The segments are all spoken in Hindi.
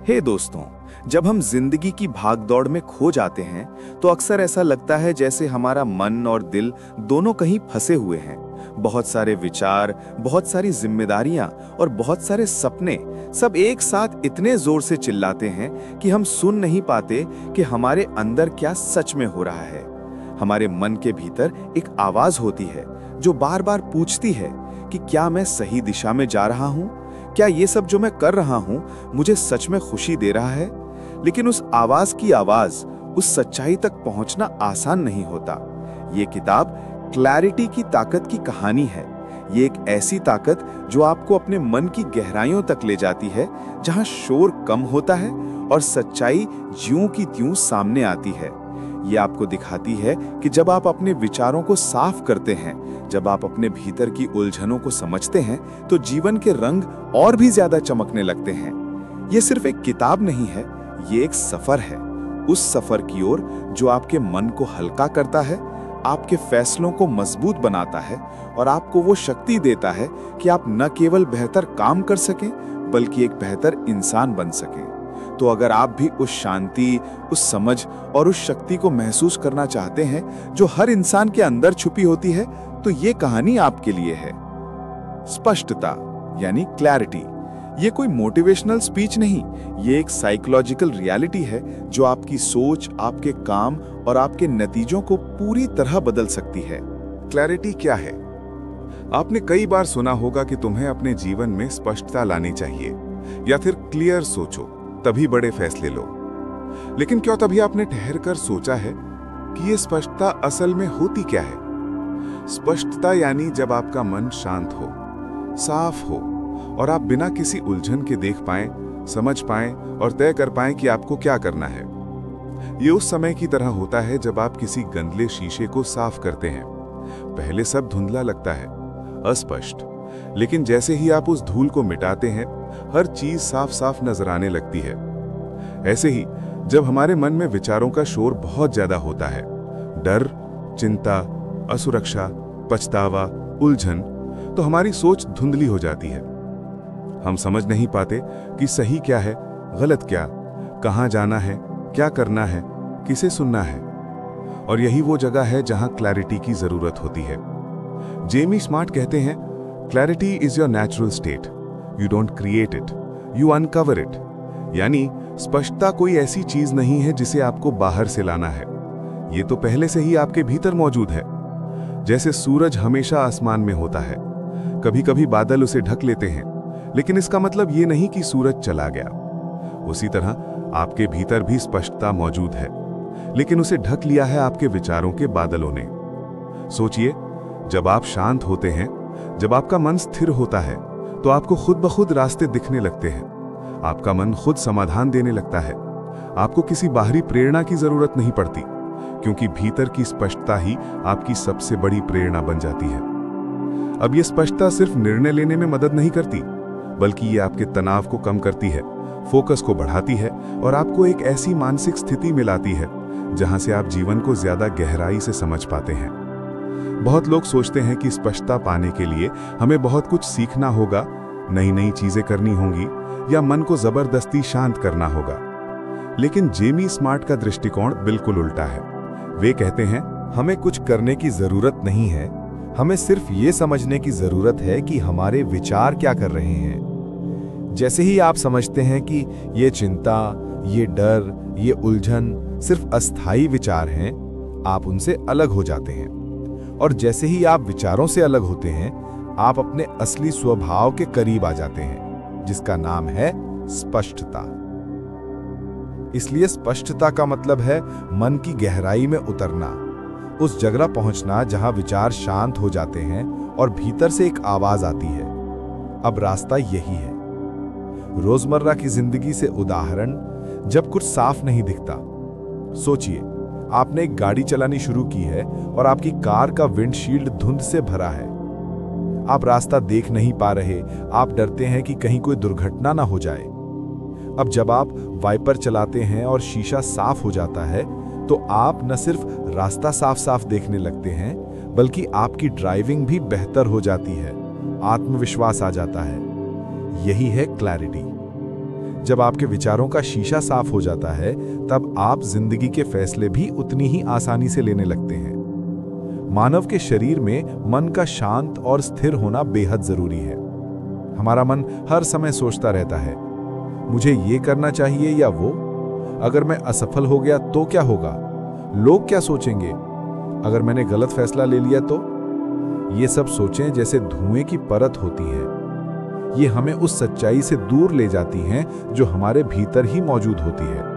हे दोस्तों, जब हम जिंदगी की भागदौड़ में खो जाते हैं तो अक्सर ऐसा लगता है जैसे हमारा मन और दिल दोनों कहीं फंसे हुए हैं। बहुत सारे विचार, बहुत सारी जिम्मेदारियां और बहुत सारे सपने सब एक साथ इतने जोर से चिल्लाते हैं कि हम सुन नहीं पाते कि हमारे अंदर क्या सच में हो रहा है। हमारे मन के भीतर एक आवाज होती है जो बार बार पूछती है कि क्या मैं सही दिशा में जा रहा हूं? क्या ये सब जो मैं कर रहा हूं मुझे सच में खुशी दे रहा है? लेकिन उस आवाज की आवाज, उस सच्चाई तक पहुंचना आसान नहीं होता। ये किताब क्लैरिटी की ताकत की कहानी है। ये एक ऐसी ताकत जो आपको अपने मन की गहराइयों तक ले जाती है, जहां शोर कम होता है और सच्चाई ज्यों की त्यों सामने आती है। ये आपको दिखाती है कि जब आप अपने विचारों को साफ करते हैं, जब आप अपने भीतर की उलझनों को समझते हैं, तो जीवन के रंग और भी ज्यादा चमकने लगते हैं। ये सिर्फ एक किताब नहीं है, ये एक सफर है। उस सफर की ओर जो आपके मन को हल्का करता है, आपके फैसलों को मजबूत बनाता है और आपको वो शक्ति देता है कि आप न केवल बेहतर काम कर सकें बल्कि एक बेहतर इंसान बन सकें। तो अगर आप भी उस शांति, उस समझ और उस शक्ति को महसूस करना चाहते हैं जो हर इंसान के अंदर छुपी होती है, तो ये कहानी आपके लिए है। स्पष्टता यानी क्लैरिटी। ये कोई मोटिवेशनल स्पीच नहीं, ये एक साइकोलॉजिकल रियलिटी है जो आपकी सोच, आपके काम और आपके नतीजों को पूरी तरह बदल सकती है। क्लैरिटी क्या है? आपने कई बार सुना होगा कि तुम्हें अपने जीवन में स्पष्टता लानी चाहिए या फिर क्लियर सोचो तभी बड़े फैसले लो। लेकिन क्यों तभी आपने ठहर कर सोचा है कि यह स्पष्टता असल में होती क्या है? स्पष्टता यानी जब आपका मन शांत हो, साफ हो और आप बिना किसी उलझन के देख पाएं, समझ पाएं और तय कर पाएं कि आपको क्या करना है। ये उस समय की तरह होता है जब आप किसी गंदले शीशे को साफ करते हैं। पहले सब धुंधला लगता है, अस्पष्ट, लेकिन जैसे ही आप उस धूल को मिटाते हैं, हर चीज साफ साफ नजर आने लगती है। ऐसे ही जब हमारे मन में विचारों का शोर बहुत ज्यादा होता है, डर, चिंता, असुरक्षा, पछतावा, उलझन, तो हमारी सोच धुंधली हो जाती है। हम समझ नहीं पाते कि सही क्या है, गलत क्या, कहां जाना है, क्या करना है, किसे सुनना है। और यही वो जगह है जहां क्लैरिटी की जरूरत होती है। जेमी स्मार्ट कहते हैं, clarity is your natural state, you don't create it, you uncover it. यानी स्पष्टता कोई ऐसी चीज नहीं है जिसे आपको बाहर से लाना है, ये तो पहले से ही आपके भीतर मौजूद है। जैसे सूरज हमेशा आसमान में होता है, कभी कभी बादल उसे ढक लेते हैं, लेकिन इसका मतलब ये नहीं कि सूरज चला गया। उसी तरह आपके भीतर भी स्पष्टता मौजूद है, लेकिन उसे ढक लिया है आपके विचारों के बादलों ने। सोचिए, जब आप शांत होते हैं, जब आपका मन स्थिर होता है, तो आपको खुद ब खुद रास्ते दिखने लगते हैं। आपका मन खुद समाधान देने लगता है। आपको किसी बाहरी प्रेरणा की जरूरत नहीं पड़ती, क्योंकि भीतर की स्पष्टता ही आपकी सबसे बड़ी प्रेरणा बन जाती है। अब यह स्पष्टता सिर्फ निर्णय लेने में मदद नहीं करती, बल्कि ये आपके तनाव को कम करती है, फोकस को बढ़ाती है और आपको एक ऐसी मानसिक स्थिति में लाती है जहां से आप जीवन को ज्यादा गहराई से समझ पाते हैं। बहुत लोग सोचते हैं कि स्पष्टता पाने के लिए हमें बहुत कुछ सीखना होगा, नई नई चीजें करनी होंगी या मन को जबरदस्ती शांत करना होगा। लेकिन जेमी स्मार्ट का दृष्टिकोण बिल्कुल उल्टा है। वे कहते हैं, हमें कुछ करने की जरूरत नहीं है, हमें सिर्फ ये समझने की जरूरत है कि हमारे विचार क्या कर रहे हैं। जैसे ही आप समझते हैं कि ये चिंता, ये डर, ये उलझन सिर्फ अस्थायी विचार हैं, आप उनसे अलग हो जाते हैं। और जैसे ही आप विचारों से अलग होते हैं, आप अपने असली स्वभाव के करीब आ जाते हैं, जिसका नाम है स्पष्टता। इसलिए स्पष्टता का मतलब है मन की गहराई में उतरना, उस जगह पहुंचना जहां विचार शांत हो जाते हैं और भीतर से एक आवाज आती है, अब रास्ता यही है। रोजमर्रा की जिंदगी से उदाहरण, जब कुछ साफ नहीं दिखता। सोचिए, आपने एक गाड़ी चलानी शुरू की है और आपकी कार का विंडशील्ड धुंध से भरा है। आप रास्ता देख नहीं पा रहे, आप डरते हैं कि कहीं कोई दुर्घटना ना हो जाए। अब जब आप वाइपर चलाते हैं और शीशा साफ हो जाता है, तो आप न सिर्फ रास्ता साफ साफ देखने लगते हैं, बल्कि आपकी ड्राइविंग भी बेहतर हो जाती है, आत्मविश्वास आ जाता है। यही है क्लैरिटी। जब आपके विचारों का शीशा साफ हो जाता है, तब आप जिंदगी के फैसले भी उतनी ही आसानी से लेने लगते हैं। मानव के शरीर में मन का शांत और स्थिर होना बेहद जरूरी है। हमारा मन हर समय सोचता रहता है, मुझे ये करना चाहिए या वो, अगर मैं असफल हो गया तो क्या होगा, लोग क्या सोचेंगे, अगर मैंने गलत फैसला ले लिया तो। ये सब सोचें जैसे धुएं की परत होती है। ये हमें उस सच्चाई से दूर ले जाती हैं जो हमारे भीतर ही मौजूद होती है।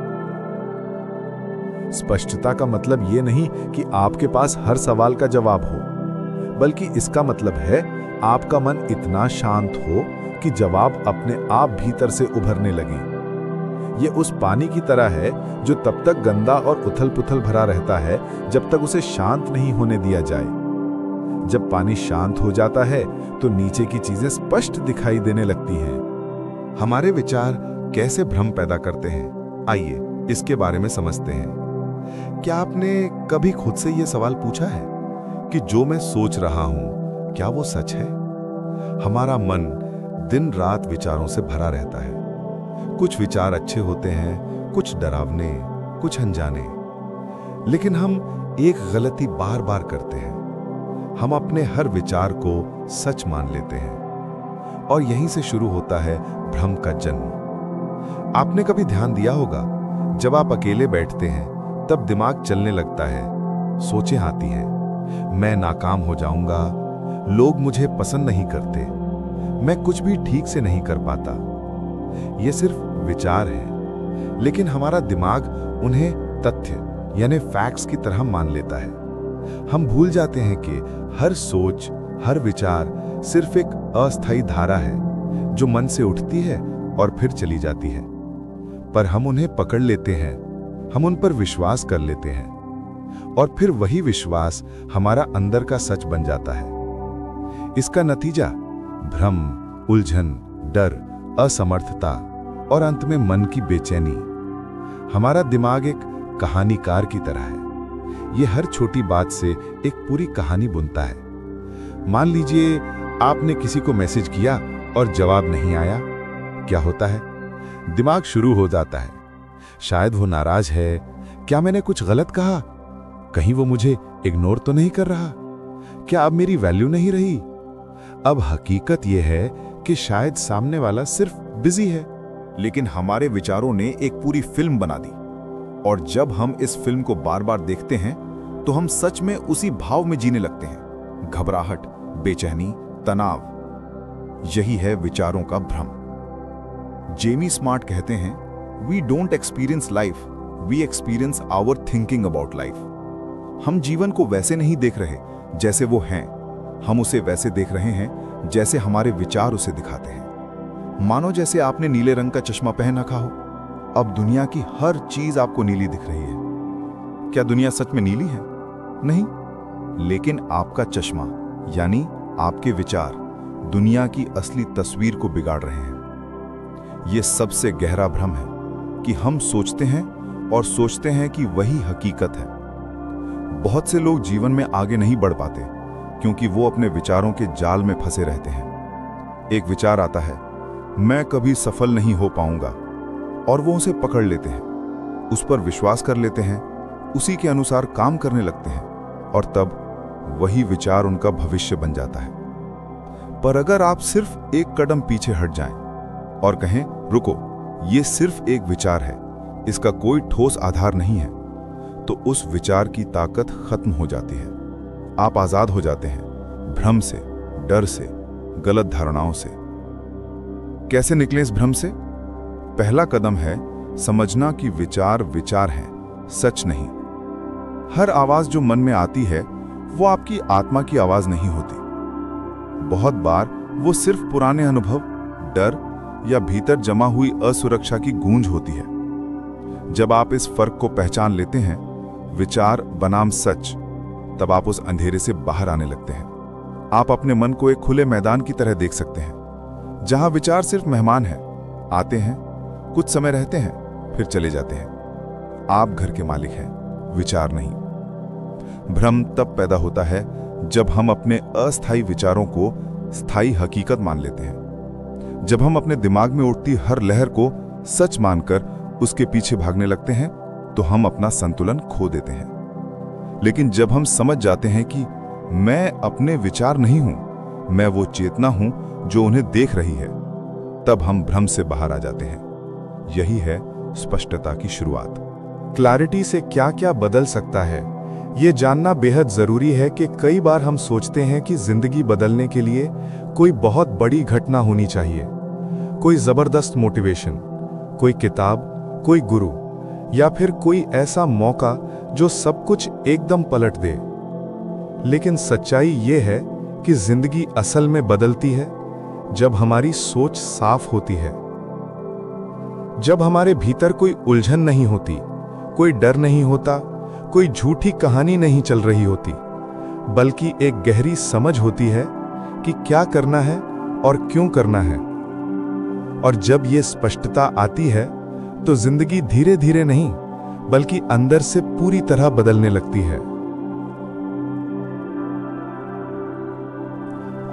स्पष्टता का मतलब ये नहीं कि आपके पास हर सवाल का जवाब हो, बल्कि इसका मतलब है आपका मन इतना शांत हो कि जवाब अपने आप भीतर से उभरने लगे। ये उस पानी की तरह है जो तब तक गंदा और उथल-पुथल भरा रहता है जब तक उसे शांत नहीं होने दिया जाए। जब पानी शांत हो जाता है तो नीचे की चीजें स्पष्ट दिखाई देने लगती हैं। हमारे विचार कैसे भ्रम पैदा करते हैं, आइए इसके बारे में समझते हैं। क्या आपने कभी खुद से यह सवाल पूछा है कि जो मैं सोच रहा हूं क्या वो सच है? हमारा मन दिन रात विचारों से भरा रहता है। कुछ विचार अच्छे होते हैं, कुछ डरावने, कुछ अनजाने। लेकिन हम एक गलती बार बार करते हैं, हम अपने हर विचार को सच मान लेते हैं और यहीं से शुरू होता है भ्रम का जन्म। आपने कभी ध्यान दिया होगा, जब आप अकेले बैठते हैं तब दिमाग चलने लगता है, सोचें आती हैं, मैं नाकाम हो जाऊंगा, लोग मुझे पसंद नहीं करते, मैं कुछ भी ठीक से नहीं कर पाता। ये सिर्फ विचार है, लेकिन हमारा दिमाग उन्हें तथ्य यानी फैक्ट्स की तरह मान लेता है। हम भूल जाते हैं कि हर सोच, हर विचार सिर्फ एक अस्थायी धारा है जो मन से उठती है और फिर चली जाती है। पर हम उन्हें पकड़ लेते हैं, हम उन पर विश्वास कर लेते हैं और फिर वही विश्वास हमारा अंदर का सच बन जाता है। इसका नतीजा भ्रम, उलझन, डर, असमर्थता और अंत में मन की बेचैनी। हमारा दिमाग एक कहानीकार की तरह है। ये हर छोटी बात से एक पूरी कहानी बुनता है। मान लीजिए आपने किसी को मैसेज किया और जवाब नहीं आया, क्या होता है? दिमाग शुरू हो जाता है, शायद वो नाराज है, क्या मैंने कुछ गलत कहा, कहीं वो मुझे इग्नोर तो नहीं कर रहा, क्या अब मेरी वैल्यू नहीं रही। अब हकीकत यह है कि शायद सामने वाला सिर्फ बिजी है। लेकिन हमारे विचारों ने एक पूरी फिल्म बना दी और जब हम इस फिल्म को बार बार देखते हैं तो हम सच में उसी भाव में जीने लगते हैं। घबराहट, बेचैनी, तनाव, यही है विचारों का भ्रम। जेमी स्मार्ट कहते हैं, we don't experience life, we experience our thinking about life. हम जीवन को वैसे नहीं देख रहे जैसे वो हैं, हम उसे वैसे देख रहे हैं जैसे हमारे विचार उसे दिखाते हैं। मानो जैसे आपने नीले रंग का चश्मा पहन रखा हो, अब दुनिया की हर चीज आपको नीली दिख रही है। क्या दुनिया सच में नीली है? नहीं, लेकिन आपका चश्मा यानी आपके विचार दुनिया की असली तस्वीर को बिगाड़ रहे हैं। यह सबसे गहरा भ्रम है कि हम सोचते हैं और सोचते हैं कि वही हकीकत है। बहुत से लोग जीवन में आगे नहीं बढ़ पाते क्योंकि वो अपने विचारों के जाल में फंसे रहते हैं। एक विचार आता है, मैं कभी सफल नहीं हो पाऊंगा, और वो उसे पकड़ लेते हैं, उस पर विश्वास कर लेते हैं, उसी के अनुसार काम करने लगते हैं और तब वही विचार उनका भविष्य बन जाता है। पर अगर आप सिर्फ एक कदम पीछे हट जाएं और कहें, रुको, ये सिर्फ एक विचार है, इसका कोई ठोस आधार नहीं है, तो उस विचार की ताकत खत्म हो जाती है। आप आजाद हो जाते हैं भ्रम से, डर से, गलत धारणाओं से। कैसे निकलें इस भ्रम से? पहला कदम है समझना कि विचार विचार हैं, सच नहीं। हर आवाज जो मन में आती है वो आपकी आत्मा की आवाज नहीं होती। बहुत बार वो सिर्फ पुराने अनुभव, डर या भीतर जमा हुई असुरक्षा की गूंज होती है। जब आप इस फर्क को पहचान लेते हैं, विचार बनाम सच, तब आप उस अंधेरे से बाहर आने लगते हैं। आप अपने मन को एक खुले मैदान की तरह देख सकते हैं जहां विचार सिर्फ मेहमान हैं, आते हैं, कुछ समय रहते हैं, फिर चले जाते हैं। आप घर के मालिक हैं, विचार नहीं। भ्रम तब पैदा होता है जब हम अपने अस्थायी विचारों को स्थायी हकीकत मान लेते हैं, जब हम अपने दिमाग में उठती हर लहर को सच मानकर उसके पीछे भागने लगते हैं तो हम अपना संतुलन खो देते हैं। लेकिन जब हम समझ जाते हैं कि मैं अपने विचार नहीं हूं, मैं वो चेतना हूं जो उन्हें देख रही है, तब हम भ्रम से बाहर आ जाते हैं। यही है स्पष्टता की शुरुआत। क्लैरिटी से क्या क्या बदल सकता है, ये जानना बेहद जरूरी है कि कई बार हम सोचते हैं कि जिंदगी बदलने के लिए कोई बहुत बड़ी घटना होनी चाहिए, कोई जबरदस्त मोटिवेशन, कोई किताब, कोई गुरु, या फिर कोई ऐसा मौका जो सब कुछ एकदम पलट दे। लेकिन सच्चाई ये है कि जिंदगी असल में बदलती है जब हमारी सोच साफ होती है, जब हमारे भीतर कोई उलझन नहीं होती, कोई डर नहीं होता, कोई झूठी कहानी नहीं चल रही होती, बल्कि एक गहरी समझ होती है कि क्या करना है और क्यों करना है। और जब ये स्पष्टता आती है तो जिंदगी धीरे धीरे नहीं बल्कि अंदर से पूरी तरह बदलने लगती है।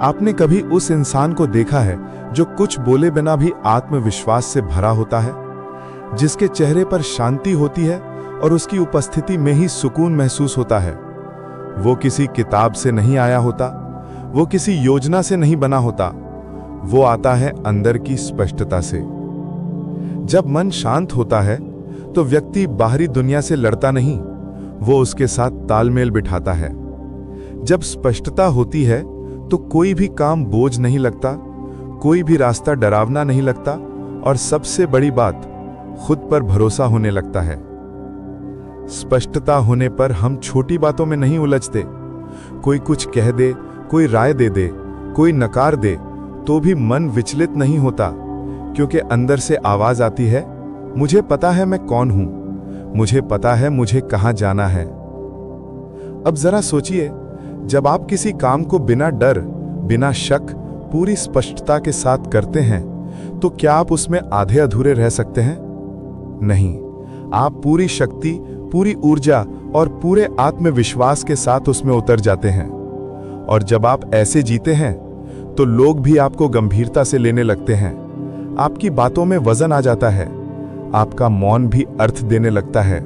आपने कभी उस इंसान को देखा है जो कुछ बोले बिना भी आत्मविश्वास से भरा होता है, जिसके चेहरे पर शांति होती है और उसकी उपस्थिति में ही सुकून महसूस होता है? वो किसी किताब से नहीं आया होता, वो किसी योजना से नहीं बना होता, वो आता है अंदर की स्पष्टता से। जब मन शांत होता है तो व्यक्ति बाहरी दुनिया से लड़ता नहीं, वो उसके साथ तालमेल बिठाता है। जब स्पष्टता होती है तो कोई भी काम बोझ नहीं लगता, कोई भी रास्ता डरावना नहीं लगता, और सबसे बड़ी बात, खुद पर भरोसा होने लगता है। स्पष्टता होने पर हम छोटी बातों में नहीं उलझते। कोई कुछ कह दे, कोई राय दे दे, कोई नकार दे, तो भी मन विचलित नहीं होता, क्योंकि अंदर से आवाज आती है, मुझे पता है मैं कौन हूं, मुझे पता है मुझे कहां जाना है। अब जरा सोचिए, जब आप किसी काम को बिना डर, बिना शक, पूरी स्पष्टता के साथ करते हैं, तो क्या आप उसमें आधे अधूरे रह सकते हैं? नहीं, आप पूरी शक्ति, पूरी ऊर्जा और पूरे आत्मविश्वास के साथ उसमें उतर जाते हैं। और जब आप ऐसे जीते हैं तो लोग भी आपको गंभीरता से लेने लगते हैं। आपकी बातों में वजन आ जाता है, आपका मौन भी अर्थ देने लगता है।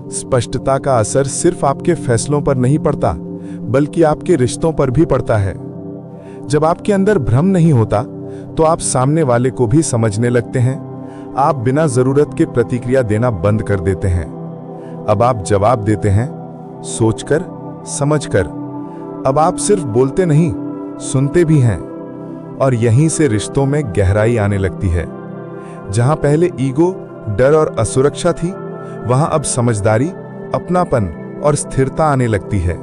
स्पष्टता का असर सिर्फ आपके फैसलों पर नहीं पड़ता, बल्कि आपके रिश्तों पर भी पड़ता है। जब आपके अंदर भ्रम नहीं होता तो आप सामने वाले को भी समझने लगते हैं। आप बिना जरूरत के प्रतिक्रिया देना बंद कर देते हैं। अब आप जवाब देते हैं, सोचकर, समझकर। अब आप सिर्फ बोलते नहीं, सुनते भी हैं। और यहीं से रिश्तों में गहराई आने लगती है। जहां पहले ईगो, डर और असुरक्षा थी, वहां अब समझदारी, अपनापन और स्थिरता आने लगती है।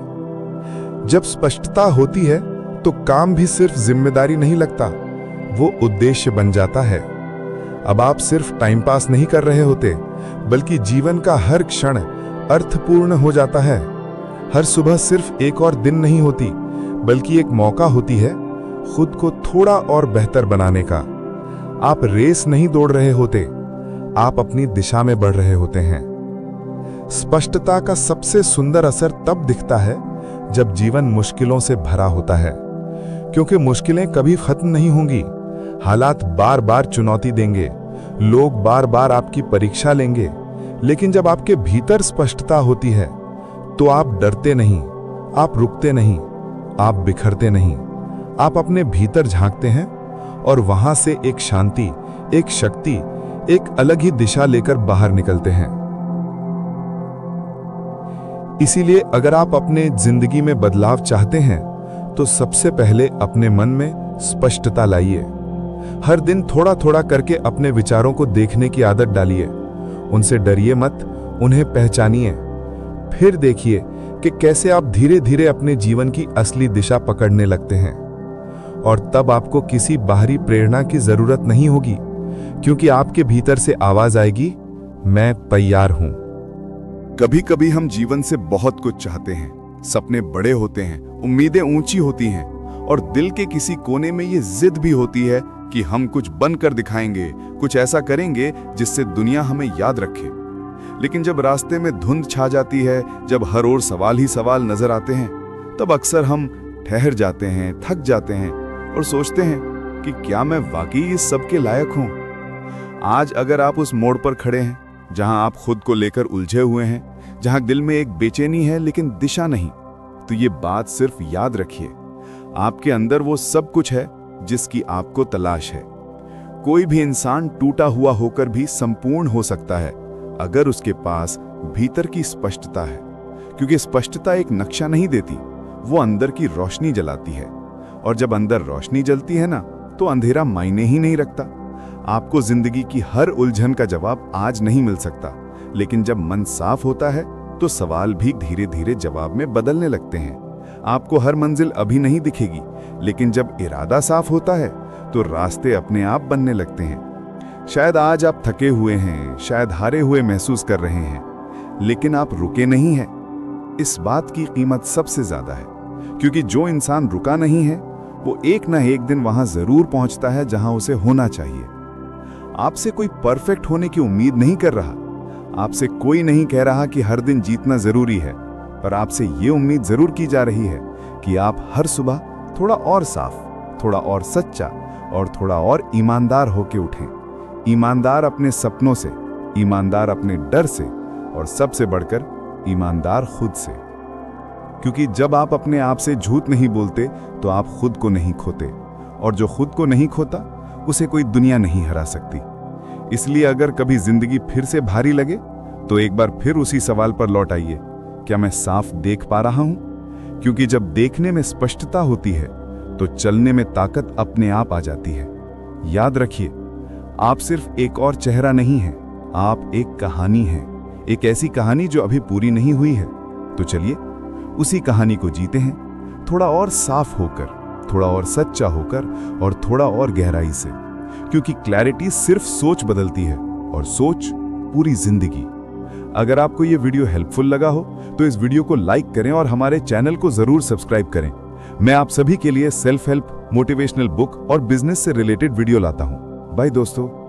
जब स्पष्टता होती है तो काम भी सिर्फ जिम्मेदारी नहीं लगता, वो उद्देश्य बन जाता है। अब आप सिर्फ टाइम पास नहीं कर रहे होते, बल्कि जीवन का हर क्षण अर्थपूर्ण हो जाता है। हर सुबह सिर्फ एक और दिन नहीं होती, बल्कि एक मौका होती है खुद को थोड़ा और बेहतर बनाने का। आप रेस नहीं दौड़ रहे होते, आप अपनी दिशा में बढ़ रहे होते हैं। स्पष्टता का सबसे सुंदर असर तब दिखता है जब जीवन मुश्किलों से भरा होता है, क्योंकि मुश्किलें कभी खत्म नहीं होंगी। हालात बार बार चुनौती देंगे, लोग बार बार आपकी परीक्षा लेंगे, लेकिन जब आपके भीतर स्पष्टता होती है तो आप डरते नहीं, आप रुकते नहीं, आप बिखरते नहीं। आप अपने भीतर झांकते हैं और वहां से एक शांति, एक शक्ति, एक अलग ही दिशा लेकर बाहर निकलते हैं। इसीलिए अगर आप अपने जिंदगी में बदलाव चाहते हैं तो सबसे पहले अपने मन में स्पष्टता लाइए। हर दिन थोड़ा थोड़ा करके अपने विचारों को देखने की आदत डालिए। उनसे डरिए मत, उन्हें पहचानिए। फिर देखिए कि कैसे आप धीरे धीरे अपने जीवन की असली दिशा पकड़ने लगते हैं। और तब आपको किसी बाहरी प्रेरणा की जरूरत नहीं होगी, क्योंकि आपके भीतर से आवाज आएगी, मैं तैयार हूं। कभी कभी हम जीवन से बहुत कुछ चाहते हैं, सपने बड़े होते हैं, उम्मीदें ऊंची होती हैं, और दिल के किसी कोने में ये जिद भी होती है कि हम कुछ बनकर दिखाएंगे, कुछ ऐसा करेंगे जिससे दुनिया हमें याद रखे। लेकिन जब रास्ते में धुंध छा जाती है, जब हर ओर सवाल ही सवाल नजर आते हैं, तब अक्सर हम ठहर जाते हैं, थक जाते हैं और सोचते हैं कि क्या मैं वाकई इस सब के लायक हूं। आज अगर आप उस मोड़ पर खड़े हैं जहां आप खुद को लेकर उलझे हुए हैं, जहां दिल में एक बेचैनी है लेकिन दिशा नहीं, तो ये बात सिर्फ याद रखिए, आपके अंदर वो सब कुछ है जिसकी आपको तलाश है। कोई भी इंसान टूटा हुआ होकर भी संपूर्ण हो सकता है अगर उसके पास भीतर की स्पष्टता है, क्योंकि स्पष्टता एक नक्शा नहीं देती, वो अंदर की रोशनी जलाती है। और जब अंदर रोशनी जलती है ना, तो अंधेरा मायने ही नहीं रखता। आपको जिंदगी की हर उलझन का जवाब आज नहीं मिल सकता, लेकिन जब मन साफ होता है तो सवाल भी धीरे धीरे जवाब में बदलने लगते हैं। आपको हर मंजिल अभी नहीं दिखेगी, लेकिन जब इरादा साफ होता है तो रास्ते अपने आप बनने लगते हैं। शायद आज आप थके हुए हैं, शायद हारे हुए महसूस कर रहे हैं, लेकिन आप रुके नहीं हैं। इस बात की कीमत सबसे ज्यादा है, क्योंकि जो इंसान रुका नहीं है वो एक ना एक दिन वहां जरूर पहुंचता है जहां उसे होना चाहिए। आपसे कोई परफेक्ट होने की उम्मीद नहीं कर रहा, आपसे कोई नहीं कह रहा कि हर दिन जीतना जरूरी है, पर आपसे ये उम्मीद जरूर की जा रही है कि आप हर सुबह थोड़ा और साफ, थोड़ा और सच्चा और थोड़ा और ईमानदार होके उठें। ईमानदार अपने सपनों से, ईमानदार अपने डर से, और सबसे बढ़कर ईमानदार खुद से। क्योंकि जब आप अपने आप से झूठ नहीं बोलते तो आप खुद को नहीं खोते, और जो खुद को नहीं खोता उसे कोई दुनिया नहीं हरा सकती। इसलिए अगर कभी जिंदगी फिर से भारी लगे तो एक बार फिर उसी सवाल पर लौट आइए, क्या मैं साफ देख पा रहा हूं? क्योंकि जब देखने में स्पष्टता होती है तो चलने में ताकत अपने आप आ जाती है। याद रखिए, आप सिर्फ एक और चेहरा नहीं हैं, आप एक कहानी हैं, एक ऐसी कहानी जो अभी पूरी नहीं हुई है। तो चलिए उसी कहानी को जीते हैं, थोड़ा और साफ होकर, थोड़ा और सच्चा होकर, और थोड़ा और गहराई से। क्योंकि क्लैरिटी सिर्फ सोच बदलती है, और सोच पूरी जिंदगी। अगर आपको यह वीडियो हेल्पफुल लगा हो तो इस वीडियो को लाइक करें और हमारे चैनल को जरूर सब्सक्राइब करें। मैं आप सभी के लिए सेल्फ हेल्प, मोटिवेशनल बुक और बिजनेस से रिलेटेड वीडियो लाता हूं। बाय दोस्तों।